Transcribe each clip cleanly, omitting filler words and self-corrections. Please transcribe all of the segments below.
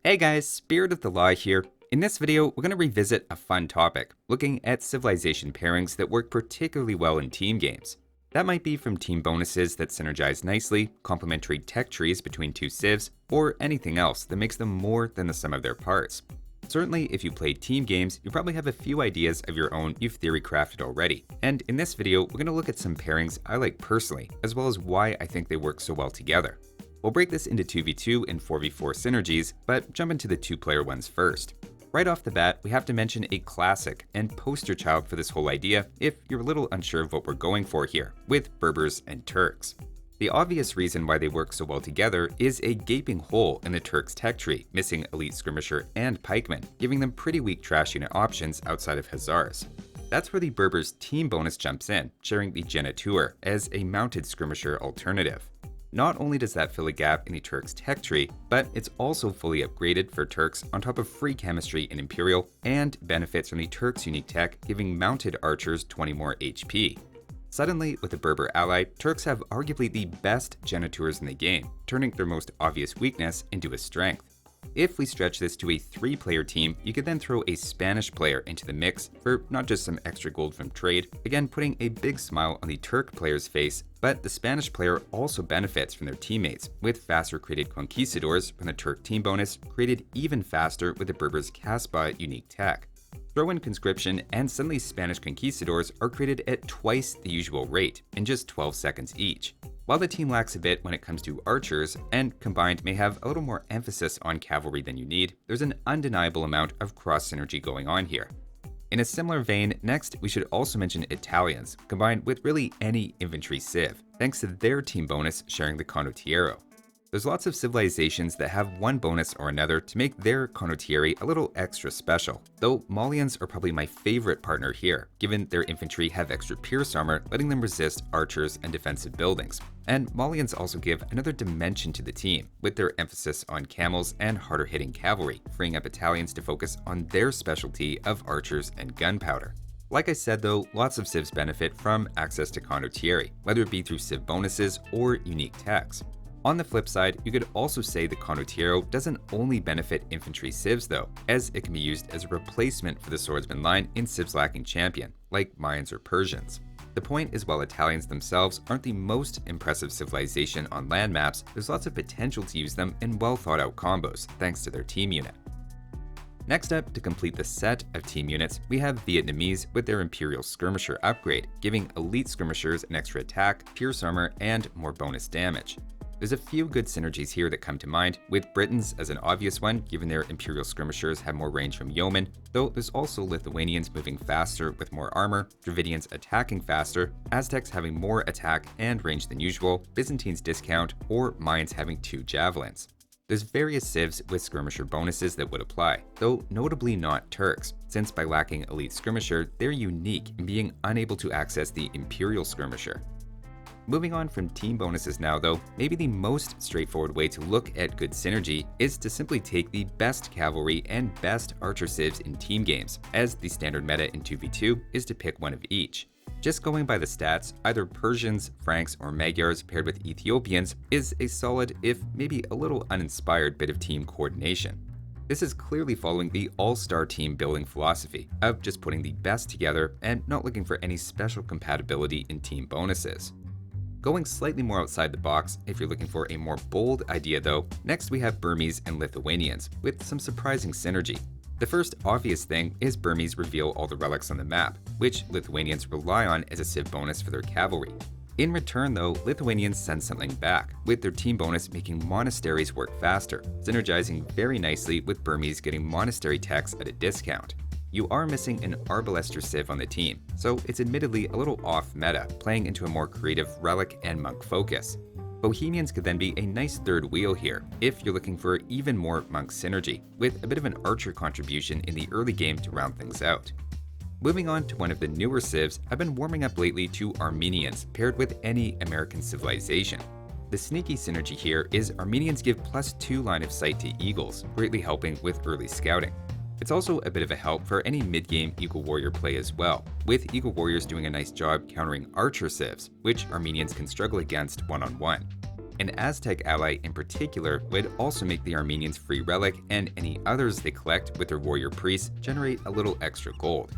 Hey guys, Spirit of the Law here. In this video, we're going to revisit a fun topic, looking at civilization pairings that work particularly well in team games. That might be from team bonuses that synergize nicely, complementary tech trees between two civs, or anything else that makes them more than the sum of their parts. Certainly, if you play team games, you probably have a few ideas of your own you've theory crafted already. And in this video, we're going to look at some pairings I like personally, as well as why I think they work so well together. We'll break this into 2v2 and 4v4 synergies, but jump into the two-player ones first. Right off the bat, we have to mention a classic and poster child for this whole idea if you're a little unsure of what we're going for here, with Berbers and Turks. The obvious reason why they work so well together is a gaping hole in the Turks' tech tree, missing Elite Skirmisher and Pikemen, giving them pretty weak trash unit options outside of Hussars. That's where the Berbers' team bonus jumps in, sharing the Geniteur as a mounted skirmisher alternative. Not only does that fill a gap in the Turks' tech tree, but it's also fully upgraded for Turks on top of free chemistry in Imperial and benefits from the Turks' unique tech, giving mounted archers 20 more HP. Suddenly, with a Berber ally, Turks have arguably the best Geniteurs in the game, turning their most obvious weakness into a strength. If we stretch this to a 3-player team, you could then throw a Spanish player into the mix for not just some extra gold from trade, again putting a big smile on the Turk player's face, but the Spanish player also benefits from their teammates, with faster created Conquistadors from the Turk team bonus created even faster with the Berbers' Casbah unique tech. Throw in conscription and suddenly Spanish Conquistadors are created at twice the usual rate, in just 12 seconds each. While the team lacks a bit when it comes to archers, and combined may have a little more emphasis on cavalry than you need, there's an undeniable amount of cross-synergy going on here. In a similar vein, next we should also mention Italians, combined with really any infantry civ, thanks to their team bonus sharing the condottiero. There's lots of civilizations that have one bonus or another to make their condottieri a little extra special, though Malians are probably my favorite partner here, given their infantry have extra pierce armor, letting them resist archers and defensive buildings. And Malians also give another dimension to the team, with their emphasis on camels and harder hitting cavalry, freeing up Italians to focus on their specialty of archers and gunpowder. Like I said though, lots of civs benefit from access to condottieri, whether it be through civ bonuses or unique techs. On the flip side, you could also say the condottiero doesn't only benefit infantry civs though, as it can be used as a replacement for the swordsman line in civs lacking champion, like Mayans or Persians. The point is, while Italians themselves aren't the most impressive civilization on land maps, there's lots of potential to use them in well thought out combos, thanks to their team unit. Next up, to complete the set of team units, we have Vietnamese with their Imperial Skirmisher upgrade, giving elite skirmishers an extra attack, pierce armor, and more bonus damage. There's a few good synergies here that come to mind, with Britons as an obvious one, given their Imperial Skirmishers have more range from Yeomen, though there's also Lithuanians moving faster with more armor, Dravidians attacking faster, Aztecs having more attack and range than usual, Byzantines discount, or Mayans having 2 javelins. There's various civs with skirmisher bonuses that would apply, though notably not Turks, since by lacking Elite Skirmisher, they're unique in being unable to access the Imperial Skirmisher. Moving on from team bonuses now though, maybe the most straightforward way to look at good synergy is to simply take the best cavalry and best archer civs in team games, as the standard meta in 2v2 is to pick one of each. Just going by the stats, either Persians, Franks, or Magyars paired with Ethiopians is a solid, if maybe a little uninspired bit of team coordination. This is clearly following the all-star team building philosophy of just putting the best together and not looking for any special compatibility in team bonuses. Going slightly more outside the box, if you're looking for a more bold idea though, next we have Burmese and Lithuanians, with some surprising synergy. The first obvious thing is Burmese reveal all the relics on the map, which Lithuanians rely on as a civ bonus for their cavalry. In return though, Lithuanians send something back, with their team bonus making monasteries work faster, synergizing very nicely with Burmese getting monastery techs at a discount. You are missing an Arbalester civ on the team, so it's admittedly a little off meta, playing into a more creative relic and monk focus. Bohemians could then be a nice third wheel here, if you're looking for even more monk synergy, with a bit of an archer contribution in the early game to round things out. Moving on to one of the newer civs, I've been warming up lately to Armenians paired with any American civilization. The sneaky synergy here is Armenians give +2 line of sight to eagles, greatly helping with early scouting. It's also a bit of a help for any mid-game Eagle Warrior play as well, with Eagle Warriors doing a nice job countering Archer civs, which Armenians can struggle against one-on-one. An Aztec ally in particular would also make the Armenians' free relic and any others they collect with their warrior priests generate a little extra gold.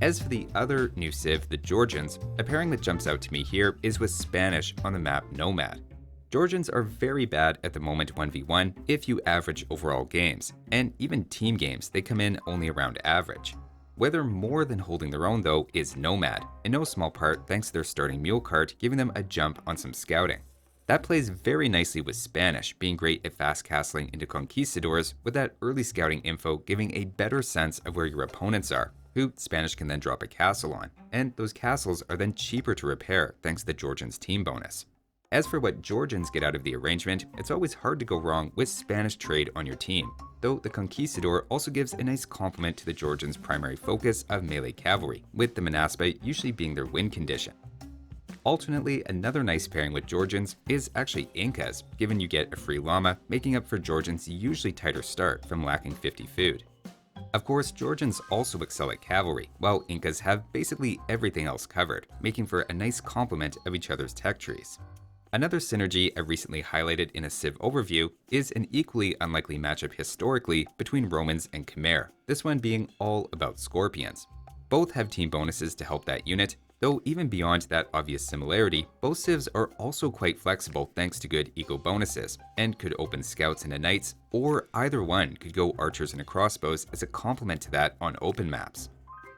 As for the other new civ, the Georgians, a pairing that jumps out to me here is with Spanish on the map Nomad. Georgians are very bad at the moment 1v1 if you average overall games, and even team games they come in only around average. Where they're more than holding their own though is Nomad, in no small part thanks to their starting mule cart giving them a jump on some scouting. That plays very nicely with Spanish, being great at fast castling into conquistadors with that early scouting info giving a better sense of where your opponents are, who Spanish can then drop a castle on, and those castles are then cheaper to repair thanks to the Georgians' team bonus. As for what Georgians get out of the arrangement, it's always hard to go wrong with Spanish trade on your team, though the Conquistador also gives a nice complement to the Georgians' primary focus of melee cavalry, with the Manaspa usually being their win condition. Alternately, another nice pairing with Georgians is actually Incas, given you get a free llama, making up for Georgians' usually tighter start from lacking 50 food. Of course, Georgians also excel at cavalry, while Incas have basically everything else covered, making for a nice complement of each other's tech trees. Another synergy I recently highlighted in a Civ overview is an equally unlikely matchup historically between Romans and Khmer, this one being all about Scorpions. Both have team bonuses to help that unit, though even beyond that obvious similarity, both civs are also quite flexible thanks to good eco bonuses, and could open scouts into knights, or either one could go archers and crossbows as a complement to that on open maps.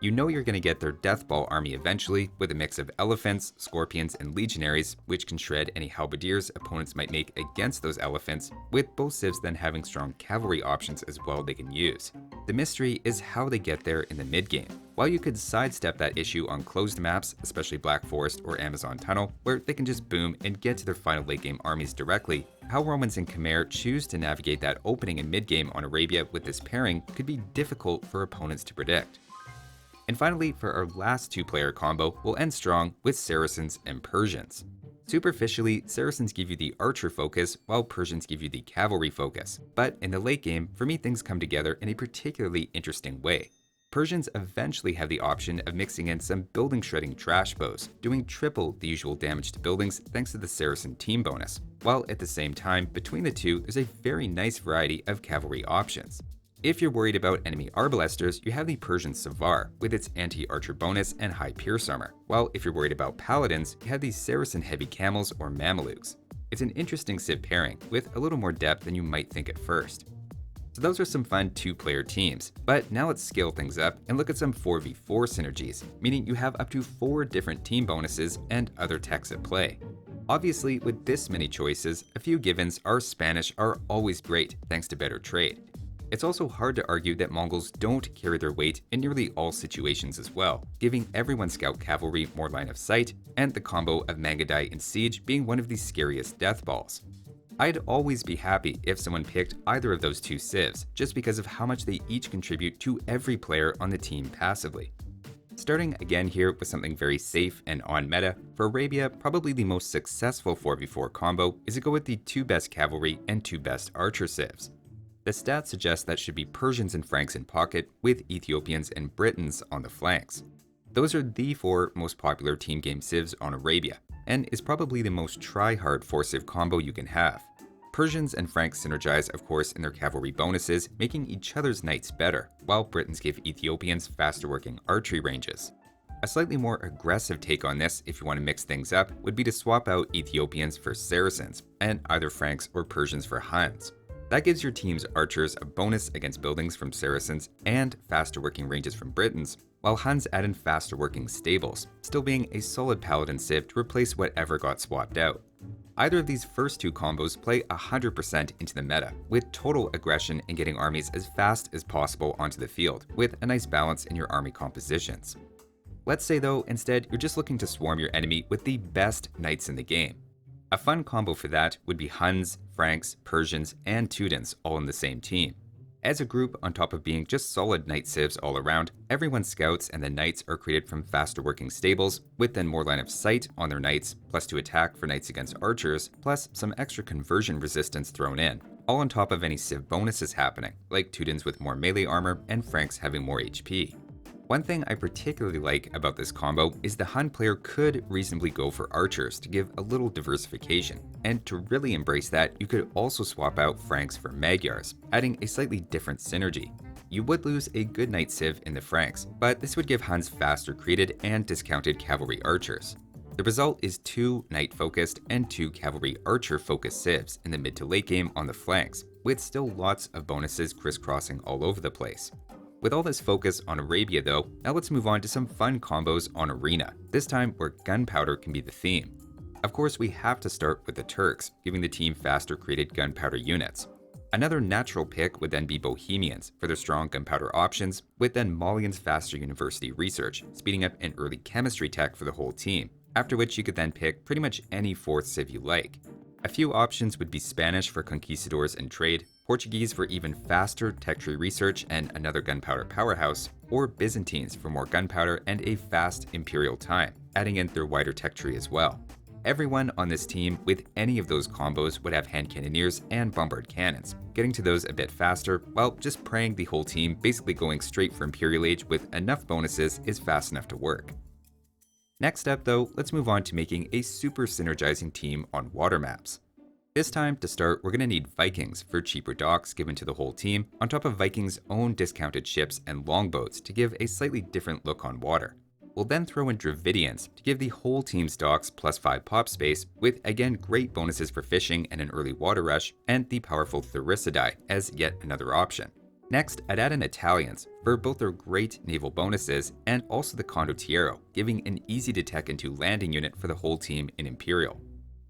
You know you're going to get their Death Ball army eventually, with a mix of elephants, scorpions, and legionaries, which can shred any halberdiers opponents might make against those elephants, with both civs then having strong cavalry options as well they can use. The mystery is how they get there in the mid-game. While you could sidestep that issue on closed maps, especially Black Forest or Amazon Tunnel, where they can just boom and get to their final late-game armies directly, how Romans and Khmer choose to navigate that opening and mid-game on Arabia with this pairing could be difficult for opponents to predict. And finally, for our last two-player combo, we'll end strong with Saracens and Persians. Superficially, Saracens give you the archer focus, while Persians give you the cavalry focus. But in the late game, for me things come together in a particularly interesting way. Persians eventually have the option of mixing in some building shredding trash bows, doing triple the usual damage to buildings thanks to the Saracen team bonus, while at the same time, between the two, there's a very nice variety of cavalry options. If you're worried about enemy arbalesters, you have the Persian Savar with its anti-archer bonus and high pierce armor, while if you're worried about paladins, you have these Saracen heavy camels or Mamelukes. It's an interesting civ pairing, with a little more depth than you might think at first. So those are some fun two-player teams, but now let's scale things up and look at some 4v4 synergies, meaning you have up to 4 different team bonuses and other techs at play. Obviously, with this many choices, a few givens are Spanish are always great thanks to better trade. It's also hard to argue that Mongols don't carry their weight in nearly all situations as well, giving everyone scout cavalry more line of sight, and the combo of Mangadai and Siege being one of the scariest death balls. I'd always be happy if someone picked either of those two civs, just because of how much they each contribute to every player on the team passively. Starting again here with something very safe and on meta, for Arabia, probably the most successful 4v4 combo is to go with the 2 best cavalry and 2 best archer civs. The stats suggest that should be Persians and Franks in pocket, with Ethiopians and Britons on the flanks. Those are the 4 most popular team game civs on Arabia, and is probably the most try-hard 4-civ combo you can have. Persians and Franks synergize, of course, in their cavalry bonuses, making each other's knights better, while Britons give Ethiopians faster-working archery ranges. A slightly more aggressive take on this, if you want to mix things up, would be to swap out Ethiopians for Saracens, and either Franks or Persians for Huns. That gives your team's archers a bonus against buildings from Saracens and faster working ranges from Britons, while Huns add in faster working stables, still being a solid paladin civ to replace whatever got swapped out. Either of these first 2 combos play 100% into the meta, with total aggression and getting armies as fast as possible onto the field, with a nice balance in your army compositions. Let's say though, instead, you're just looking to swarm your enemy with the best knights in the game. A fun combo for that would be Huns, Franks, Persians, and Teutons all in the same team. As a group, on top of being just solid knight civs all around, everyone's scouts and the knights are created from faster working stables, with then more line of sight on their knights, plus 2 attack for knights against archers, plus some extra conversion resistance thrown in, all on top of any civ bonuses happening, like Teutons with more melee armor and Franks having more HP. One thing I particularly like about this combo is the Hun player could reasonably go for archers to give a little diversification, and to really embrace that, you could also swap out Franks for Magyars, adding a slightly different synergy. You would lose a good Knight Civ in the Franks, but this would give Huns faster created and discounted cavalry archers. The result is 2 Knight-focused and 2 cavalry archer-focused civs in the mid to late game on the flanks, with still lots of bonuses crisscrossing all over the place. With all this focus on Arabia though, now let's move on to some fun combos on Arena, this time where gunpowder can be the theme. Of course, we have to start with the Turks, giving the team faster created gunpowder units. Another natural pick would then be Bohemians for their strong gunpowder options, with then Malians' faster university research, speeding up an early chemistry tech for the whole team, after which you could then pick pretty much any 4th civ you like. A few options would be Spanish for conquistadors and trade, Portuguese for even faster tech tree research and another gunpowder powerhouse, or Byzantines for more gunpowder and a fast imperial time, adding in their wider tech tree as well. Everyone on this team with any of those combos would have hand cannoneers and bombard cannons, getting to those a bit faster, while just praying the whole team basically going straight for Imperial Age with enough bonuses is fast enough to work. Next up though, let's move on to making a super synergizing team on water maps. This time, to start, we're going to need Vikings for cheaper docks given to the whole team, on top of Vikings' own discounted ships and longboats to give a slightly different look on water. We'll then throw in Dravidians to give the whole team's docks +5 pop space, with again great bonuses for fishing and an early water rush, and the powerful Therissidae as yet another option. Next, I'd add in Italians for both their great naval bonuses and also the Condottiero, giving an easy to tech into landing unit for the whole team in Imperial.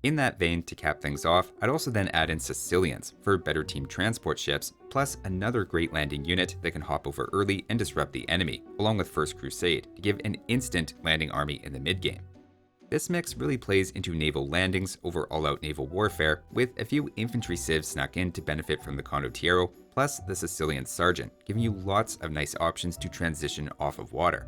In that vein, to cap things off, I'd also then add in Sicilians for better team transport ships, plus another great landing unit that can hop over early and disrupt the enemy, along with First Crusade to give an instant landing army in the mid-game. This mix really plays into naval landings over all-out naval warfare, with a few infantry civs snuck in to benefit from the Condottiero, plus the Sicilian Sergeant, giving you lots of nice options to transition off of water.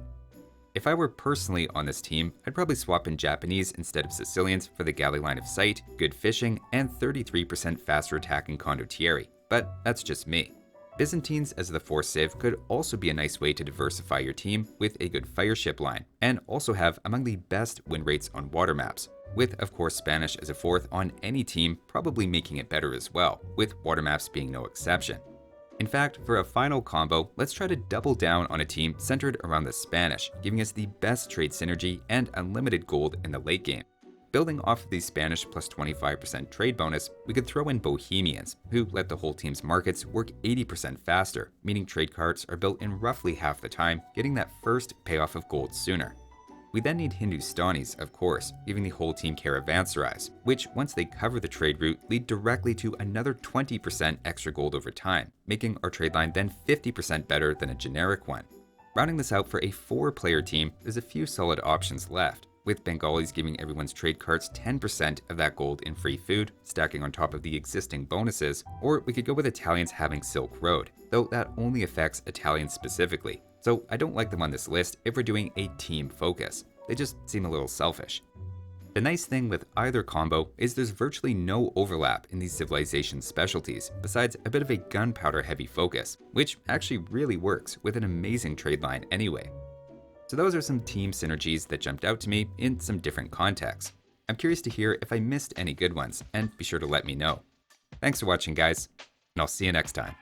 If I were personally on this team, I'd probably swap in Japanese instead of Sicilians for the galley line of sight, good fishing, and 33% faster attacking Condottieri, but that's just me. Byzantines as the 4th civ could also be a nice way to diversify your team with a good fireship line, and also have among the best win rates on water maps, with of course Spanish as a 4th on any team probably making it better as well, with water maps being no exception. In fact, for a final combo, let's try to double down on a team centered around the Spanish, giving us the best trade synergy and unlimited gold in the late game. Building off of the Spanish plus 25% trade bonus, we could throw in Bohemians, who let the whole team's markets work 80% faster, meaning trade carts are built in roughly half the time, getting that first payoff of gold sooner. We then need Hindustanis, of course, giving the whole team caravanserais, which once they cover the trade route lead directly to another 20% extra gold over time, making our trade line then 50% better than a generic one. Rounding this out for a 4-player team, there's a few solid options left, with Bengalis giving everyone's trade carts 10% of that gold in free food, stacking on top of the existing bonuses, or we could go with Italians having Silk Road, though that only affects Italians specifically, so I don't like them on this list if we're doing a team focus. They just seem a little selfish. The nice thing with either combo is there's virtually no overlap in these civilization specialties, besides a bit of a gunpowder heavy focus, which actually really works with an amazing trade line anyway. So those are some team synergies that jumped out to me in some different contexts. I'm curious to hear if I missed any good ones, and be sure to let me know. Thanks for watching guys, and I'll see you next time.